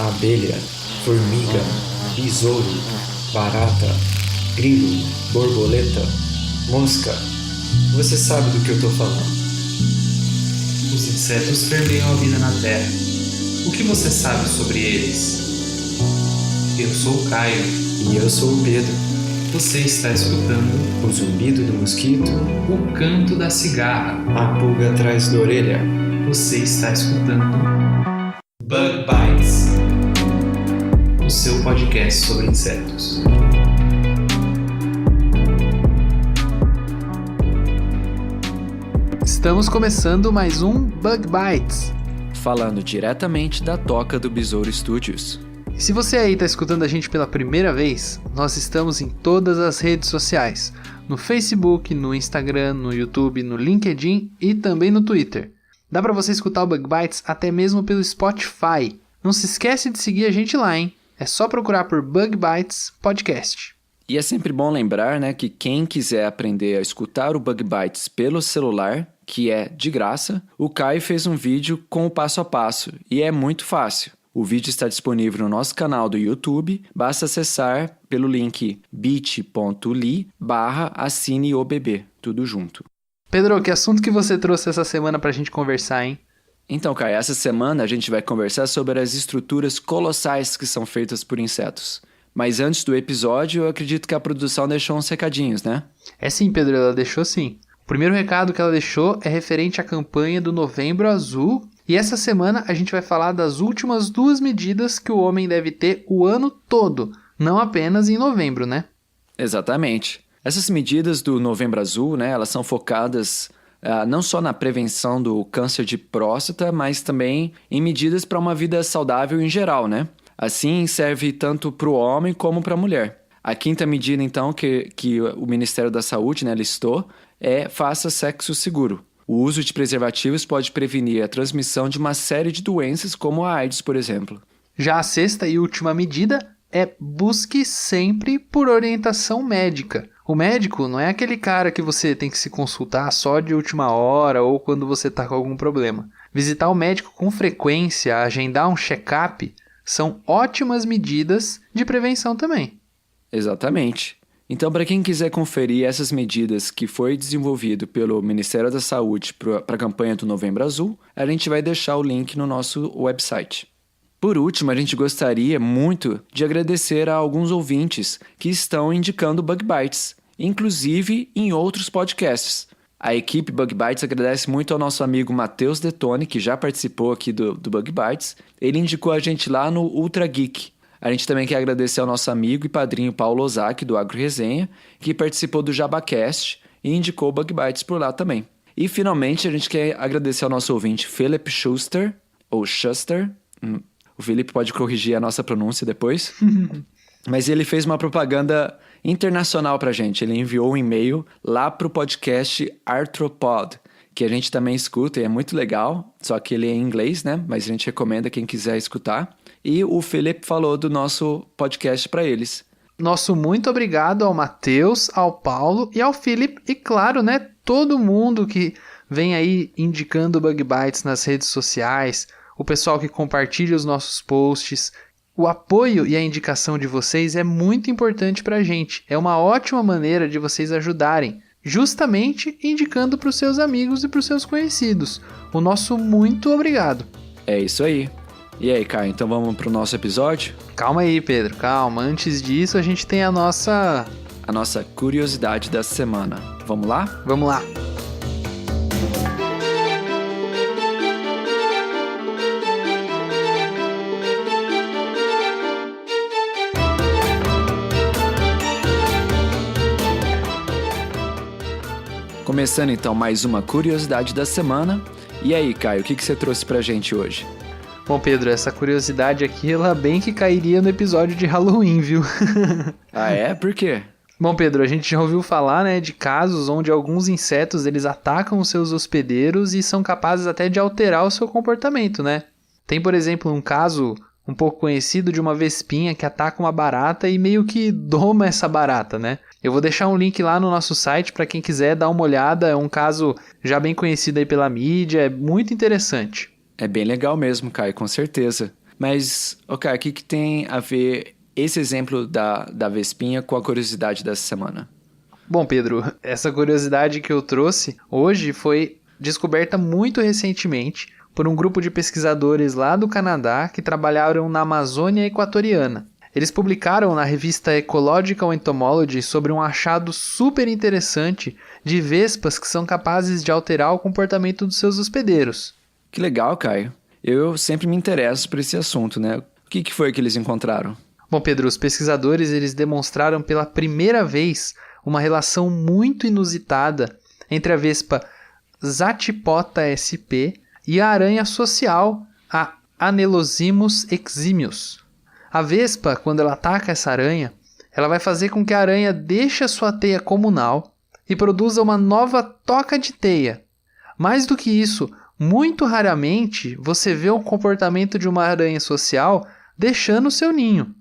abelha, formiga, besouro, barata, grilo, borboleta, mosca. Você sabe do que eu tô falando. Os insetos permeiam a vida na Terra. O que você sabe sobre eles? Eu sou o Caio. E eu sou o Pedro. Você está escutando O zumbido do mosquito, o canto da cigarra. a pulga atrás da orelha. Você está escutando Bug Bites, o seu podcast sobre insetos. Estamos começando mais um Bug Bites. Falando diretamente da toca do Besouro Studios. E se você aí está escutando a gente pela primeira vez, nós estamos em todas as redes sociais. No Facebook, no Instagram, no YouTube, no LinkedIn e também no Twitter. Dá para você escutar o Bug Bites até mesmo pelo Spotify. Não se esquece de seguir a gente lá, hein? É só procurar por Bug Bites Podcast. E é sempre bom lembrar, né, que quem quiser aprender a escutar o Bug Bites pelo celular, que é de graça, o Caio fez um vídeo com o passo a passo e é muito fácil. O vídeo está disponível no nosso canal do YouTube, basta acessar pelo link bit.ly/assineobb, tudo junto. Pedro, que assunto que você trouxe essa semana pra gente conversar, hein? Então, Caio, essa semana a gente vai conversar sobre as estruturas colossais que são feitas por insetos. Mas antes do episódio, eu acredito que a produção deixou uns recadinhos, né? É sim, Pedro, ela deixou sim. O primeiro recado que ela deixou é referente à campanha do Novembro Azul. E essa semana a gente vai falar das últimas 2 medidas que o homem deve ter o ano todo, não apenas em novembro, né? Exatamente. Essas medidas do Novembro Azul, né, elas são focadas não só na prevenção do câncer de próstata, mas também em medidas para uma vida saudável em geral, né? Assim, serve tanto para o homem como para a mulher. A quinta medida, então, que o Ministério da Saúde, né, listou, é faça sexo seguro. O uso de preservativos pode prevenir a transmissão de uma série de doenças, como a AIDS, por exemplo. Já a sexta e última medida é busque sempre por orientação médica. O médico não é aquele cara que você tem que se consultar só de última hora ou quando você está com algum problema. Visitar o médico com frequência, agendar um check-up, são ótimas medidas de prevenção também. Exatamente. Então, para quem quiser conferir essas medidas que foi desenvolvido pelo Ministério da Saúde para a campanha do Novembro Azul, a gente vai deixar o link no nosso website. Por último, a gente gostaria muito de agradecer a alguns ouvintes que estão indicando Bug Bites, inclusive em outros podcasts. A equipe Bug Bites agradece muito ao nosso amigo Matheus Detone, que já participou aqui do Bug Bites. Ele indicou a gente lá no Ultra Geek. A gente também quer agradecer ao nosso amigo e padrinho Paulo Ozaki, do Agro Resenha, que participou do Jabacast e indicou o Bug Bites por lá também. E, finalmente, a gente quer agradecer ao nosso ouvinte Philip Schuster, ou Schuster. O Felipe pode corrigir a nossa pronúncia depois. Mas ele fez uma propaganda internacional pra gente. Ele enviou um e-mail lá pro podcast Arthropod, que a gente também escuta e é muito legal, só que ele é em inglês, né? Mas a gente recomenda quem quiser escutar. E o Felipe falou do nosso podcast para eles. Nosso muito obrigado ao Matheus, ao Paulo e ao Felipe. E claro, né, todo mundo que vem aí indicando Bug Bites nas redes sociais, o pessoal que compartilha os nossos posts. O apoio e a indicação de vocês é muito importante para a gente. É uma ótima maneira de vocês ajudarem, justamente indicando para os seus amigos e para os seus conhecidos. O nosso muito obrigado. É isso aí. E aí, Caio, então vamos pro nosso episódio? Calma aí, Pedro, calma. Antes disso, a gente tem a nossa curiosidade da semana. Vamos lá? Vamos lá. Começando então mais uma curiosidade da semana. E aí, Caio, o que você trouxe pra gente hoje? Bom, Pedro, essa curiosidade aqui, ela bem que cairia no episódio de Halloween, viu? Ah, é? Por quê? Bom, Pedro, a gente já ouviu falar, né, de casos onde alguns insetos, eles atacam os seus hospedeiros e são capazes até de alterar o seu comportamento, né? Tem, por exemplo, um caso um pouco conhecido de uma vespinha que ataca uma barata e meio que doma essa barata, né? Eu vou deixar um link lá no nosso site para quem quiser dar uma olhada. É um caso já bem conhecido aí pela mídia, é muito interessante. É bem legal mesmo, Caio, com certeza. Mas, ok, o que tem a ver esse exemplo da Vespinha com a curiosidade dessa semana? Bom, Pedro, essa curiosidade que eu trouxe hoje foi descoberta muito recentemente por um grupo de pesquisadores lá do Canadá que trabalharam na Amazônia Equatoriana. Eles publicaram na revista Ecological Entomology sobre um achado super interessante de vespas que são capazes de alterar o comportamento dos seus hospedeiros. Que legal, Caio. Eu sempre me interesso por esse assunto, né? O que foi que eles encontraram? Bom, Pedro, os pesquisadores eles demonstraram pela primeira vez uma relação muito inusitada entre a vespa Zatipota sp e a aranha social, a Anelozimus eximius. A vespa, quando ela ataca essa aranha, ela vai fazer com que a aranha deixe a sua teia comunal e produza uma nova toca de teia. Mais do que isso, muito raramente você vê o comportamento de uma aranha social deixando o seu ninho.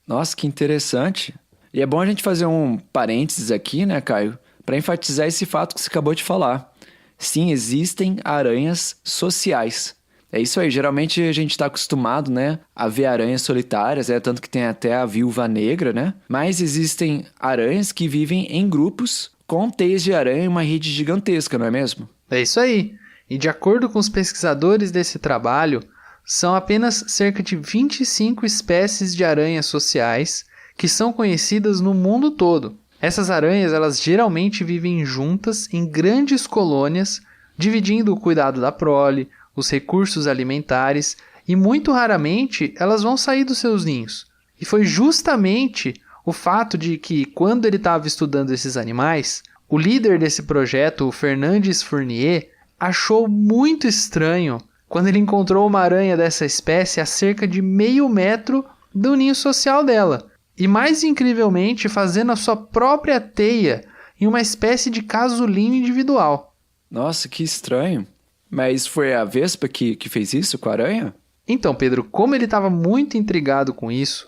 Nossa, que interessante. E é bom a gente fazer um parênteses aqui, né, Caio? Para enfatizar esse fato que você acabou de falar. Sim, existem aranhas sociais. É isso aí, geralmente a gente está acostumado, né, a ver aranhas solitárias, tanto que tem até a viúva negra, né? Mas existem aranhas que vivem em grupos com teias de aranha e uma rede gigantesca, não é mesmo? É isso aí. E de acordo com os pesquisadores desse trabalho, são apenas cerca de 25 espécies de aranhas sociais que são conhecidas no mundo todo. Essas aranhas, elas geralmente vivem juntas em grandes colônias, dividindo o cuidado da prole, os recursos alimentares e muito raramente elas vão sair dos seus ninhos. E foi justamente o fato de que, quando ele estava estudando esses animais, o líder desse projeto, o Fernandes Fournier, achou muito estranho quando ele encontrou uma aranha dessa espécie a cerca de meio metro do ninho social dela. E mais incrivelmente, fazendo a sua própria teia em uma espécie de casulinho individual. Nossa, que estranho. Mas foi a vespa que fez isso com a aranha? Então, Pedro, como ele estava muito intrigado com isso,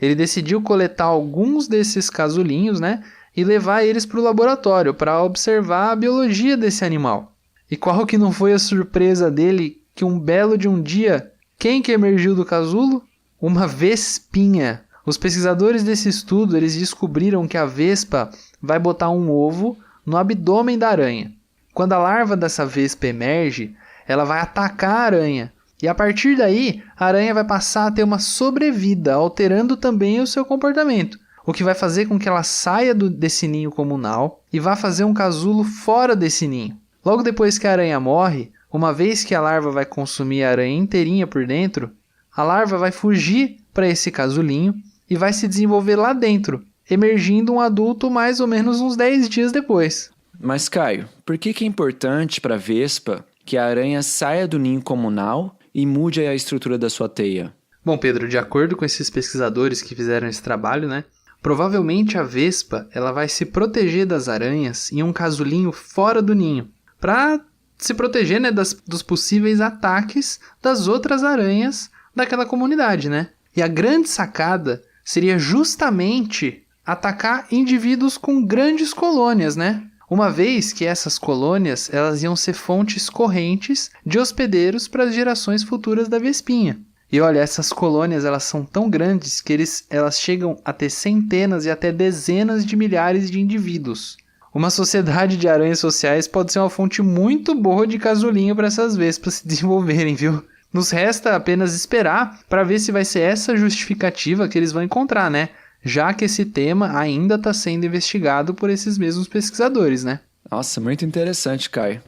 ele decidiu coletar alguns desses casulinhos, né, e levar eles para o laboratório para observar a biologia desse animal. E qual que não foi a surpresa dele que um belo de um dia, quem que emergiu do casulo? Uma vespinha. Os pesquisadores desse estudo, eles descobriram que a vespa vai botar um ovo no abdômen da aranha. Quando a larva dessa vespa emerge, ela vai atacar a aranha. E a partir daí, a aranha vai passar a ter uma sobrevida, alterando também o seu comportamento. O que vai fazer com que ela saia desse ninho comunal e vá fazer um casulo fora desse ninho. Logo depois que a aranha morre, uma vez que a larva vai consumir a aranha inteirinha por dentro, a larva vai fugir para esse casulinho e vai se desenvolver lá dentro, emergindo um adulto mais ou menos uns 10 dias depois. Mas, Caio, por que é importante para a vespa que a aranha saia do ninho comunal e mude a estrutura da sua teia? Bom, Pedro, de acordo com esses pesquisadores que fizeram esse trabalho, né, provavelmente a vespa ela vai se proteger das aranhas em um casulinho fora do ninho, para se proteger, né, dos possíveis ataques das outras aranhas daquela comunidade, né? E a grande sacada seria justamente atacar indivíduos com grandes colônias, né? Uma vez que essas colônias elas iam ser fontes correntes de hospedeiros para as gerações futuras da vespinha. E olha, essas colônias elas são tão grandes que elas chegam a ter centenas e até dezenas de milhares de indivíduos. Uma sociedade de aranhas sociais pode ser uma fonte muito boa de casulinho para essas vespas se desenvolverem, viu? Nos resta apenas esperar para ver se vai ser essa justificativa que eles vão encontrar, né? Já que esse tema ainda está sendo investigado por esses mesmos pesquisadores, né? Nossa, muito interessante, Caio.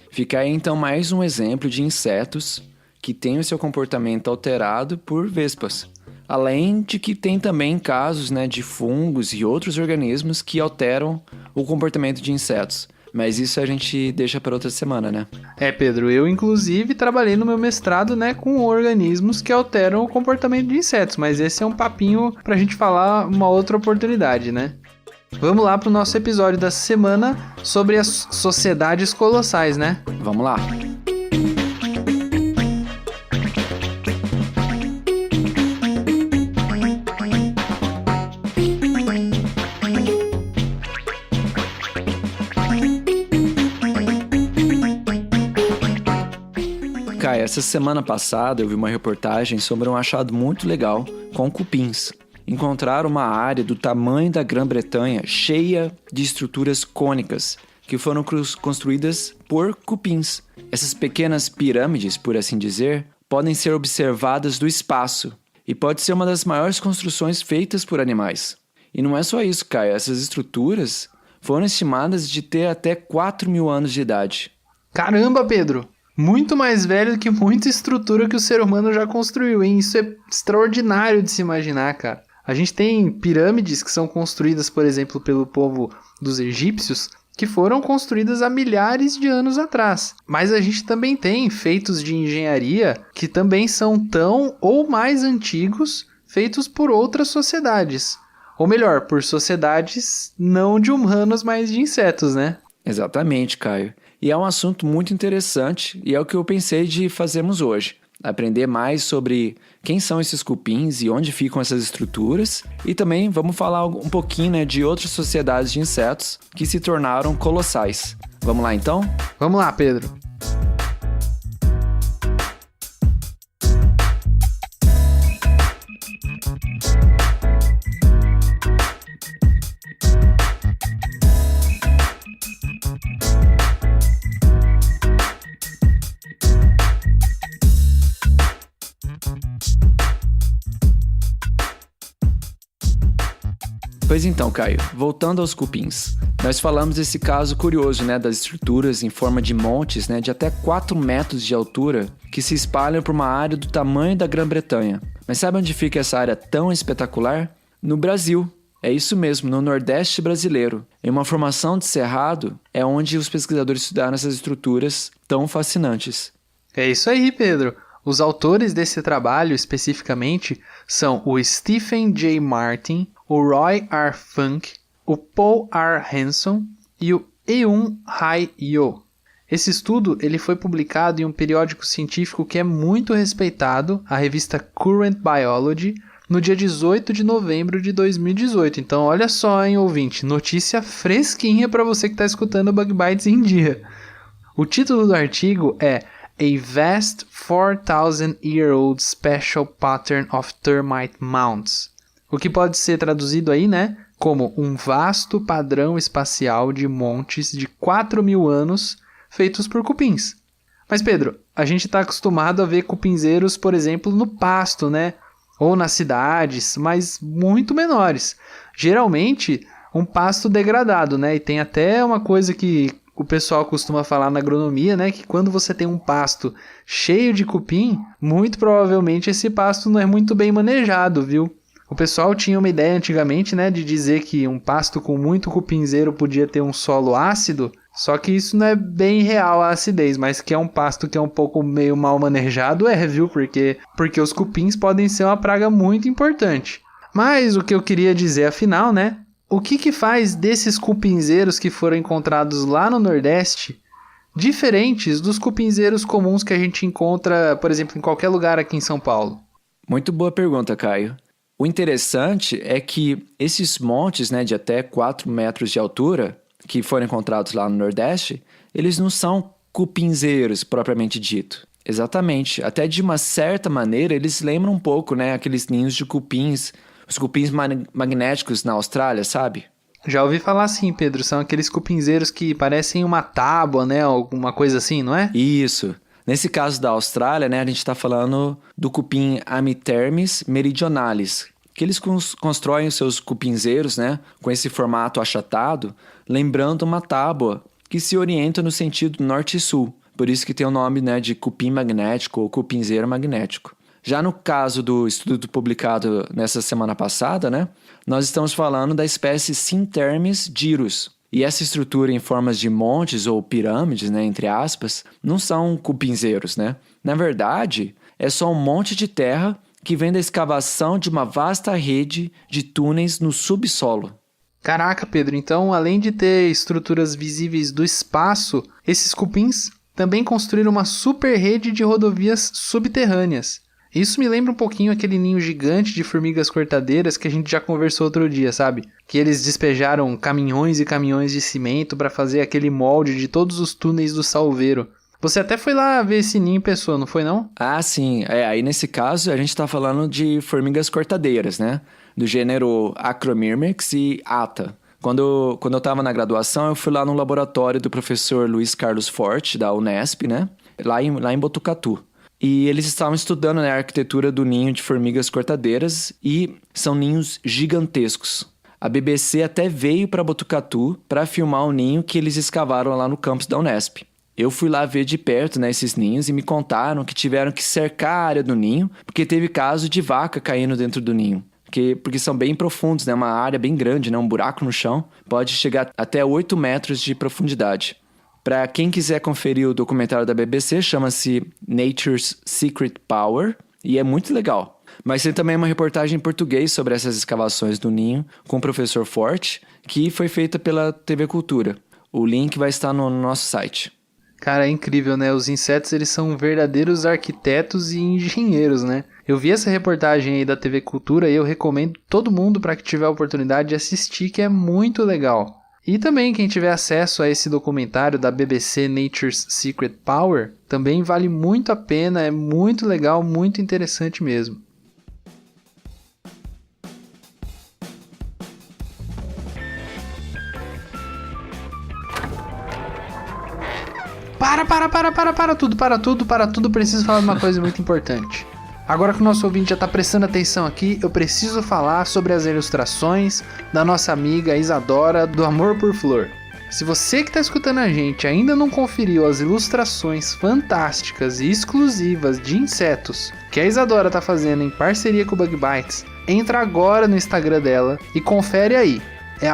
Fica aí então mais um exemplo de insetos que têm o seu comportamento alterado por vespas. Além de que tem também casos, né, de fungos e outros organismos que alteram o comportamento de insetos. Mas isso a gente deixa para outra semana, né? Pedro, eu inclusive trabalhei no meu mestrado, né, com organismos que alteram o comportamento de insetos, mas esse é um papinho pra gente falar uma outra oportunidade, né? Vamos lá pro nosso episódio da semana sobre as sociedades colossais, né? Vamos lá! Kai, essa semana passada eu vi uma reportagem sobre um achado muito legal com cupins. Encontraram uma área do tamanho da Grã-Bretanha cheia de estruturas cônicas que foram construídas por cupins. Essas pequenas pirâmides, por assim dizer, podem ser observadas do espaço e pode ser uma das maiores construções feitas por animais. E não é só isso, Caio. Essas estruturas foram estimadas de ter até 4.000 anos de idade. Caramba, Pedro! Muito mais velho do que muita estrutura que o ser humano já construiu, hein? Isso é extraordinário de se imaginar, cara. A gente tem pirâmides que são construídas, por exemplo, pelo povo dos egípcios, que foram construídas há milhares de anos atrás. Mas a gente também tem feitos de engenharia que também são tão ou mais antigos, feitos por outras sociedades. Ou melhor, por sociedades não de humanos, mas de insetos, né? Exatamente, Caio. E é um assunto muito interessante e é o que eu pensei de fazermos hoje. Aprender mais sobre quem são esses cupins e onde ficam essas estruturas. E também vamos falar um pouquinho, né, de outras sociedades de insetos que se tornaram colossais. Vamos lá então? Vamos lá, Pedro. Pois então, Caio, voltando aos cupins. Nós falamos desse caso curioso, né, das estruturas em forma de montes, né, de até 4 metros de altura que se espalham por uma área do tamanho da Grã-Bretanha. Mas sabe onde fica essa área tão espetacular? No Brasil. É isso mesmo, no Nordeste brasileiro. Em uma formação de cerrado é onde os pesquisadores estudaram essas estruturas tão fascinantes. É isso aí, Pedro. Os autores desse trabalho, especificamente, são o Stephen J. Martin, o Roy R. Funk, o Paul R. Hanson e o Eun-Hai Yo. Esse estudo ele foi publicado em um periódico científico que é muito respeitado, a revista Current Biology, no dia 18 de novembro de 2018. Então, olha só, hein, ouvinte, notícia fresquinha para você que está escutando o Bug Bites em dia. O título do artigo é A Vast 4,000-Year-Old Special Pattern of Termite Mounds. O que pode ser traduzido aí, né, como um vasto padrão espacial de montes de 4.000 anos feitos por cupins. Mas, Pedro, a gente está acostumado a ver cupinzeiros, por exemplo, no pasto, né? Ou nas cidades, mas muito menores. Geralmente, um pasto degradado, né? E tem até uma coisa que o pessoal costuma falar na agronomia, né? Que quando você tem um pasto cheio de cupim, muito provavelmente esse pasto não é muito bem manejado, viu? O pessoal tinha uma ideia antigamente, né, de dizer que um pasto com muito cupinzeiro podia ter um solo ácido, só que isso não é bem real a acidez, mas que é um pasto que é um pouco meio mal manejado, viu? Porque os cupins podem ser uma praga muito importante. Mas o que eu queria dizer afinal, né, o que faz desses cupinzeiros que foram encontrados lá no Nordeste diferentes dos cupinzeiros comuns que a gente encontra, por exemplo, em qualquer lugar aqui em São Paulo? Muito boa pergunta, Caio. O interessante é que esses montes, né, de até 4 metros de altura, que foram encontrados lá no Nordeste, eles não são cupinzeiros, propriamente dito. Exatamente. Até de uma certa maneira, eles lembram um pouco, né, aqueles ninhos de cupins, os cupins magnéticos na Austrália, sabe? Já ouvi falar assim, Pedro. São aqueles cupinzeiros que parecem uma tábua, né, alguma coisa assim, não é? Isso. Nesse caso da Austrália, né, a gente está falando do cupim Amitermes meridionalis, que eles constroem os seus cupinzeiros, né, com esse formato achatado, lembrando uma tábua que se orienta no sentido norte e sul. Por isso que tem o nome, né, de cupim magnético ou cupinzeiro magnético. Já no caso do estudo publicado nessa semana passada, né, nós estamos falando da espécie Syntermes gyrus. E essa estrutura em formas de montes ou pirâmides, né, entre aspas, não são cupinzeiros, né? Na verdade, é só um monte de terra que vem da escavação de uma vasta rede de túneis no subsolo. Caraca, Pedro, então além de ter estruturas visíveis do espaço, esses cupins também construíram uma super rede de rodovias subterrâneas. Isso me lembra um pouquinho aquele ninho gigante de formigas cortadeiras que a gente já conversou outro dia, sabe? Que eles despejaram caminhões e caminhões de cimento para fazer aquele molde de todos os túneis do Salveiro. Você até foi lá ver esse ninho em pessoa, não foi não? Ah, sim. Aí nesse caso a gente tá falando de formigas cortadeiras, né? Do gênero Acromyrmex e Atta. Quando eu tava na graduação, eu fui lá no laboratório do professor Luiz Carlos Forte, da Unesp, né? Lá em Botucatu. E eles estavam estudando, né, a arquitetura do ninho de formigas cortadeiras e são ninhos gigantescos. A BBC até veio para Botucatu para filmar o ninho que eles escavaram lá no campus da Unesp. Eu fui lá ver de perto, né, esses ninhos e me contaram que tiveram que cercar a área do ninho porque teve caso de vaca caindo dentro do ninho. Porque são bem profundos, né? Uma área bem grande, né? Um buraco no chão. Pode chegar até 8 metros de profundidade. Para quem quiser conferir o documentário da BBC, chama-se Nature's Secret Power e é muito legal. Mas tem também uma reportagem em português sobre essas escavações do ninho com o professor Forte, que foi feita pela TV Cultura. O link vai estar no nosso site. Cara, é incrível, né? Os insetos, eles são verdadeiros arquitetos e engenheiros, né? Eu vi essa reportagem aí da TV Cultura e eu recomendo todo mundo para que tiver a oportunidade de assistir, que é muito legal. E também quem tiver acesso a esse documentário da BBC Nature's Secret Power, também vale muito a pena, é muito legal, muito interessante mesmo. Para tudo, preciso falar de uma coisa muito importante. Agora que o nosso ouvinte já está prestando atenção aqui, eu preciso falar sobre as ilustrações da nossa amiga Isadora do Amor por Flor. Se você que está escutando a gente ainda não conferiu as ilustrações fantásticas e exclusivas de insetos que a Isadora está fazendo em parceria com o Bug Bites, entra agora no Instagram dela e confere aí. É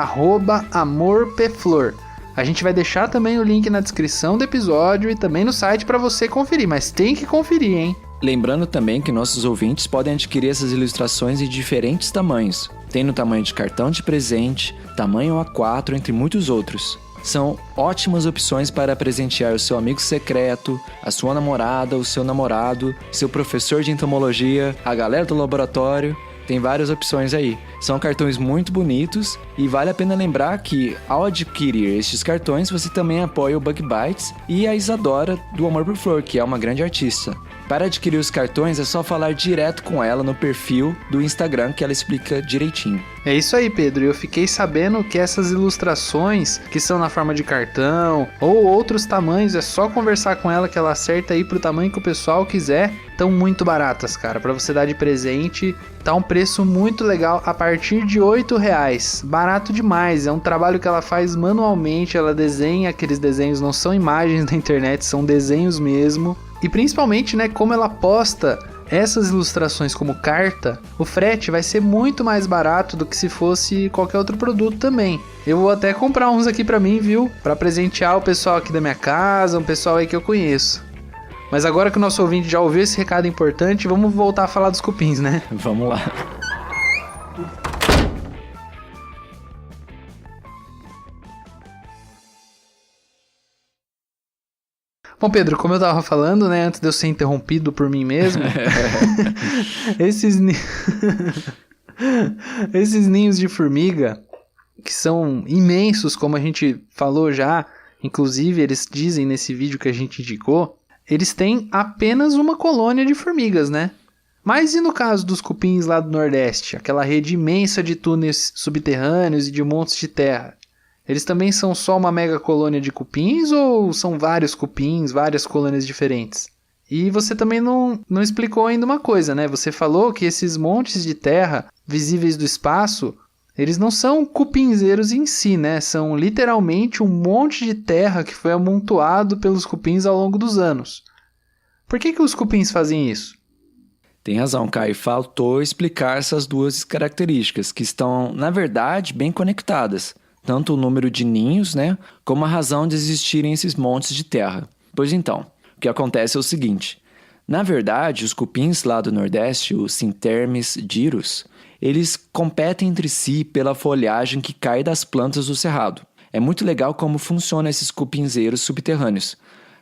@amorpeflor. A gente vai deixar também o link na descrição do episódio e também no site para você conferir, mas tem que conferir, hein? Lembrando também que nossos ouvintes podem adquirir essas ilustrações em diferentes tamanhos. Tem no tamanho de cartão de presente, tamanho A4, entre muitos outros. São ótimas opções para presentear o seu amigo secreto, a sua namorada, o seu namorado, seu professor de entomologia, a galera do laboratório. Tem várias opções aí. São cartões muito bonitos e vale a pena lembrar que, ao adquirir estes cartões, você também apoia o Bug Bites e a Isadora do Amor por Flor, que é uma grande artista. Para adquirir os cartões é só falar direto com ela no perfil do Instagram que ela explica direitinho. É isso aí, Pedro. Eu fiquei sabendo que essas ilustrações que são na forma de cartão ou outros tamanhos, é só conversar com ela que ela acerta aí pro tamanho que o pessoal quiser. Estão muito baratas, cara. Para você dar de presente, tá um preço muito legal a partir de R$8. Barato demais. É um trabalho que ela faz manualmente. Ela desenha aqueles desenhos, não são imagens da internet, são desenhos mesmo. E principalmente, né, como ela posta essas ilustrações como carta, o frete vai ser muito mais barato do que se fosse qualquer outro produto também. Eu vou até comprar uns aqui pra mim, viu? Pra presentear o pessoal aqui da minha casa, um pessoal aí que eu conheço. Mas agora que o nosso ouvinte já ouviu esse recado importante, vamos voltar a falar dos cupins, né? Vamos lá. Bom, Pedro, como eu tava falando, né, antes de eu ser interrompido por mim mesmo, esses ninhos de formiga, que são imensos, como a gente falou já, inclusive eles dizem nesse vídeo que a gente indicou, eles têm apenas uma colônia de formigas, né? Mas e no caso dos cupins lá do Nordeste, aquela rede imensa de túneis subterrâneos e de montes de terra? Eles também são só uma mega colônia de cupins ou são vários cupins, várias colônias diferentes? E você também não explicou ainda uma coisa, né? Você falou que esses montes de terra visíveis do espaço, eles não são cupinzeiros em si, né? São literalmente um monte de terra que foi amontoado pelos cupins ao longo dos anos. Por que os cupins fazem isso? Tem razão, Caio. Faltou explicar essas duas características, que estão, na verdade, bem conectadas. Tanto o número de ninhos, né, como a razão de existirem esses montes de terra. Pois então, o que acontece é o seguinte. Na verdade, os cupins lá do Nordeste, os Sintermes gyrus, eles competem entre si pela folhagem que cai das plantas do cerrado. É muito legal como funcionam esses cupinzeiros subterrâneos.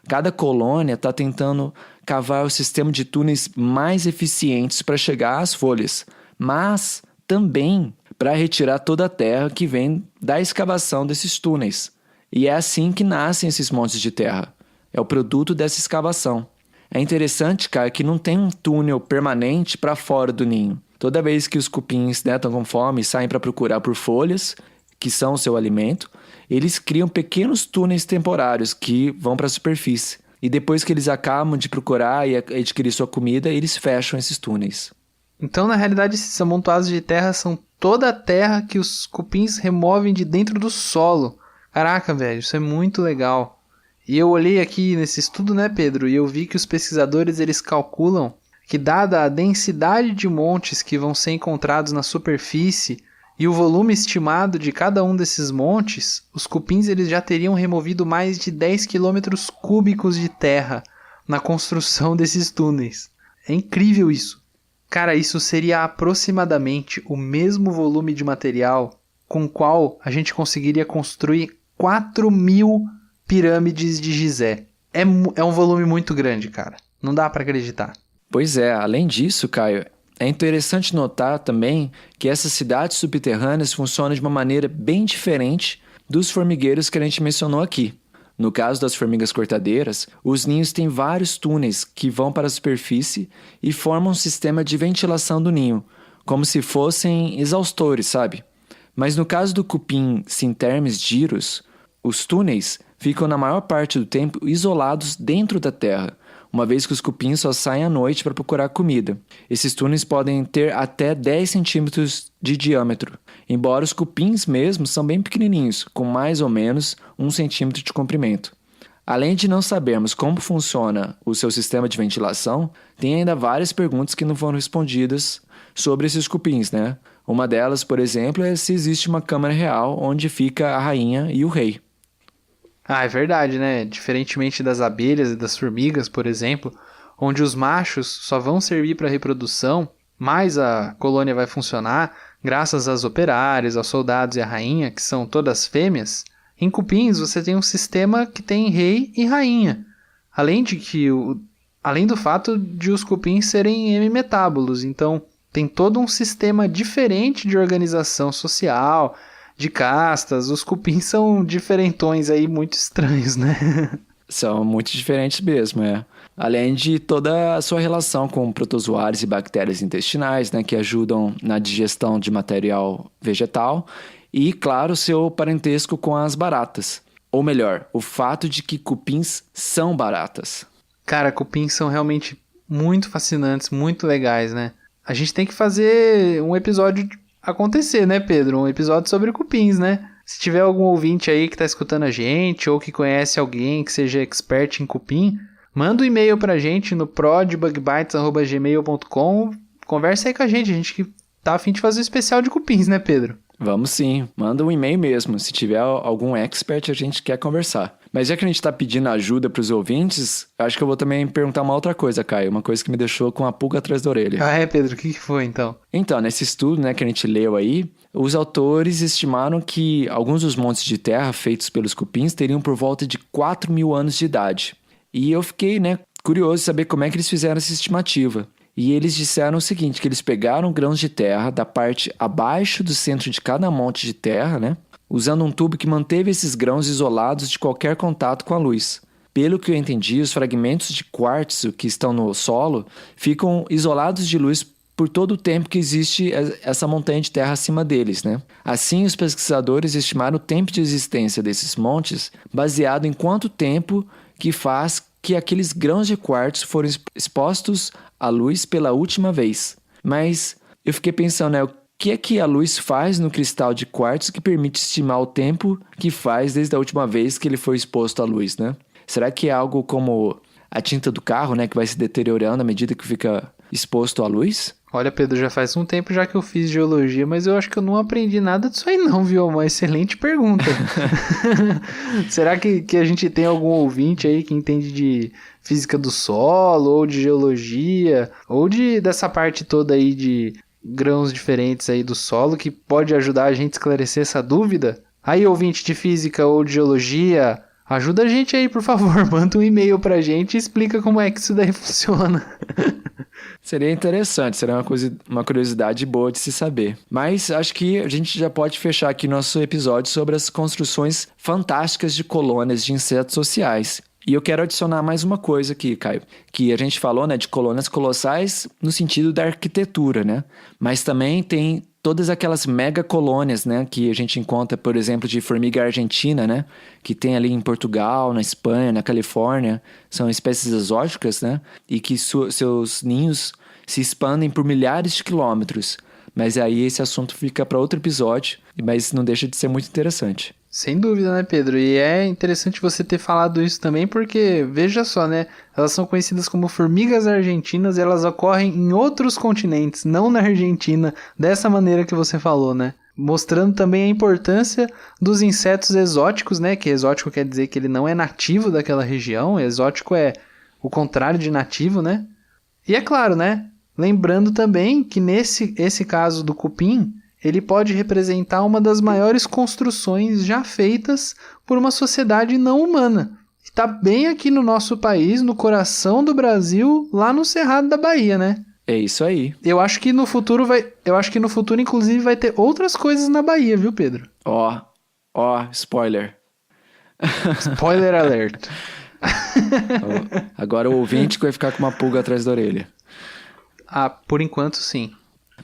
Cada colônia está tentando cavar o sistema de túneis mais eficientes para chegar às folhas, mas também para retirar toda a terra que vem da escavação desses túneis. E é assim que nascem esses montes de terra. é o produto dessa escavação. É interessante, cara, que não tem um túnel permanente para fora do ninho. Toda vez que os cupins, né, estão com fome e saem para procurar por folhas, que são o seu alimento, eles criam pequenos túneis temporários que vão para a superfície. E depois que eles acabam de procurar e adquirir sua comida, eles fecham esses túneis. Então, na realidade, esses amontoados de terra são toda a terra que os cupins removem de dentro do solo. Caraca, velho, isso é muito legal. E eu olhei aqui nesse estudo, né, Pedro, e eu vi que os pesquisadores eles calculam que, dada a densidade de montes que vão ser encontrados na superfície e o volume estimado de cada um desses montes, os cupins eles já teriam removido mais de 10 quilômetros cúbicos de terra na construção desses túneis. É incrível isso. Cara, isso seria aproximadamente o mesmo volume de material com o qual a gente conseguiria construir 4.000 pirâmides de Gizé. É um volume muito grande, cara. Não dá pra acreditar. Pois é, além disso, Caio, é interessante notar também que essas cidades subterrâneas funcionam de uma maneira bem diferente dos formigueiros que a gente mencionou aqui. No caso das formigas cortadeiras, os ninhos têm vários túneis que vão para a superfície e formam um sistema de ventilação do ninho, como se fossem exaustores, sabe? Mas no caso do cupim Sintermes gyrus, os túneis ficam na maior parte do tempo isolados dentro da terra, uma vez que os cupins só saem à noite para procurar comida. Esses túneis podem ter até 10 centímetros de diâmetro, embora os cupins mesmos são bem pequenininhos, com mais ou menos 1 centímetro de comprimento. Além de não sabermos como funciona o seu sistema de ventilação, tem ainda várias perguntas que não foram respondidas sobre esses cupins, né? Uma delas, por exemplo, é se existe uma câmara real onde fica a rainha e o rei. Ah, é verdade, né? Diferentemente das abelhas e das formigas, por exemplo, onde os machos só vão servir para reprodução, mas a colônia vai funcionar graças às operárias, aos soldados e à rainha, que são todas fêmeas. Em cupins você tem um sistema que tem rei e rainha, além do fato de os cupins serem hemimetábulos, então tem todo um sistema diferente de organização social, de castas. Os cupins são diferentões aí, muito estranhos, né? São muito diferentes mesmo, é. Além de toda a sua relação com protozoários e bactérias intestinais, né, que ajudam na digestão de material vegetal, e, claro, seu parentesco com as baratas. Ou melhor, o fato de que cupins são baratas. Cara, cupins são realmente muito fascinantes, muito legais, né? A gente tem que fazer um episódio acontecer, né, Pedro? Um episódio sobre cupins, né? Se tiver algum ouvinte aí que tá escutando a gente ou que conhece alguém que seja expert em cupim, manda um e-mail pra gente no prodbugbytes@gmail.com. Conversa aí com a gente que tá a fim de fazer um especial de cupins, né, Pedro? Vamos sim, manda um e-mail mesmo. Se tiver algum expert, a gente quer conversar. Mas já que a gente tá pedindo ajuda pros ouvintes, acho que eu vou também perguntar uma outra coisa, Caio. Uma coisa que me deixou com a pulga atrás da orelha. Ah, é, Pedro? O que foi, então? Então, nesse estudo, né, que a gente leu aí, os autores estimaram que alguns dos montes de terra feitos pelos cupins teriam por volta de 4.000 anos de idade. E eu fiquei, né, curioso de saber como é que eles fizeram essa estimativa. E eles disseram o seguinte, que eles pegaram grãos de terra da parte abaixo do centro de cada monte de terra, né, usando um tubo que manteve esses grãos isolados de qualquer contato com a luz. Pelo que eu entendi, os fragmentos de quartzo que estão no solo ficam isolados de luz por todo o tempo que existe essa montanha de terra acima deles, né? Assim, os pesquisadores estimaram o tempo de existência desses montes baseado em quanto tempo que faz que aqueles grãos de quartzo foram expostos à luz pela última vez. Mas eu fiquei pensando, né? O que é que a luz faz no cristal de quartzo que permite estimar o tempo que faz desde a última vez que ele foi exposto à luz, né? Será que é algo como a tinta do carro, né? Que vai se deteriorando à medida que fica exposto à luz? Olha, Pedro, já faz um tempo já que eu fiz geologia, mas eu acho que eu não aprendi nada disso aí não, viu? Uma excelente pergunta. Será que a gente tem algum ouvinte aí que entende de física do solo, ou de geologia, ou dessa parte toda aí de grãos diferentes aí do solo, que pode ajudar a gente a esclarecer essa dúvida? Aí, ouvinte de física ou de geologia, ajuda a gente aí, por favor. Manda um e-mail pra gente e explica como é que isso daí funciona. Seria interessante, seria uma curiosidade boa de se saber. Mas acho que a gente já pode fechar aqui nosso episódio sobre as construções fantásticas de colônias de insetos sociais. E eu quero adicionar mais uma coisa aqui, Caio, que a gente falou, né, de colônias colossais no sentido da arquitetura, né? Mas também tem todas aquelas mega colônias, né, que a gente encontra, por exemplo, de formiga argentina, né, que tem ali em Portugal, na Espanha, na Califórnia, são espécies exóticas, né, e que seus ninhos se expandem por milhares de quilômetros. Mas aí esse assunto fica para outro episódio, mas não deixa de ser muito interessante. Sem dúvida, né, Pedro? E é interessante você ter falado isso também, porque, veja só, né? Elas são conhecidas como formigas argentinas e elas ocorrem em outros continentes, não na Argentina, dessa maneira que você falou, né? Mostrando também a importância dos insetos exóticos, né? Que exótico quer dizer que ele não é nativo daquela região, exótico é o contrário de nativo, né? E é claro, né? Lembrando também que esse caso do cupim, ele pode representar uma das maiores construções já feitas por uma sociedade não humana. Está bem aqui no nosso país, no coração do Brasil, lá no Cerrado da Bahia, né? É isso aí. Eu acho que no futuro inclusive vai ter outras coisas na Bahia, viu, Pedro? Ó, spoiler. Spoiler alert. Agora o ouvinte vai ficar com uma pulga atrás da orelha. Ah, por enquanto sim.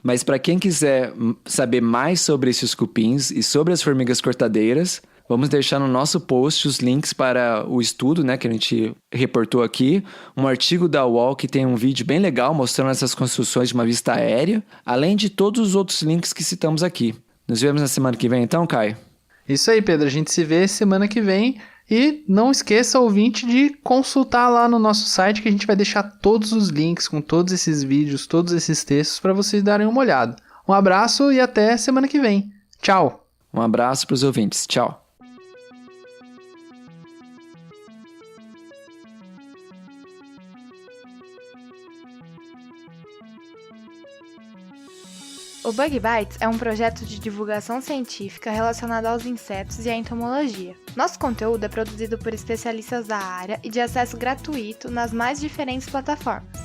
Mas para quem quiser saber mais sobre esses cupins e sobre as formigas cortadeiras, vamos deixar no nosso post os links para o estudo, né, que a gente reportou aqui, um artigo da UOL que tem um vídeo bem legal mostrando essas construções de uma vista aérea, além de todos os outros links que citamos aqui. Nos vemos na semana que vem então, Caio? Isso aí, Pedro. A gente se vê semana que vem. E não esqueça, ouvinte, de consultar lá no nosso site, que a gente vai deixar todos os links com todos esses vídeos, todos esses textos para vocês darem uma olhada. Um abraço e até semana que vem. Tchau! Um abraço para os ouvintes. Tchau! O Bug Bites é um projeto de divulgação científica relacionado aos insetos e à entomologia. Nosso conteúdo é produzido por especialistas da área e de acesso gratuito nas mais diferentes plataformas.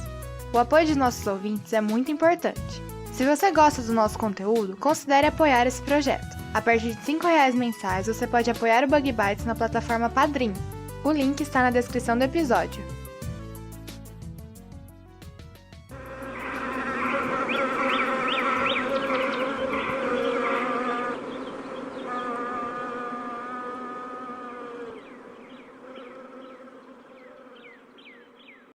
O apoio de nossos ouvintes é muito importante. Se você gosta do nosso conteúdo, considere apoiar esse projeto. A partir de R$5 mensais, você pode apoiar o Bug Bites na plataforma Padrim. O link está na descrição do episódio.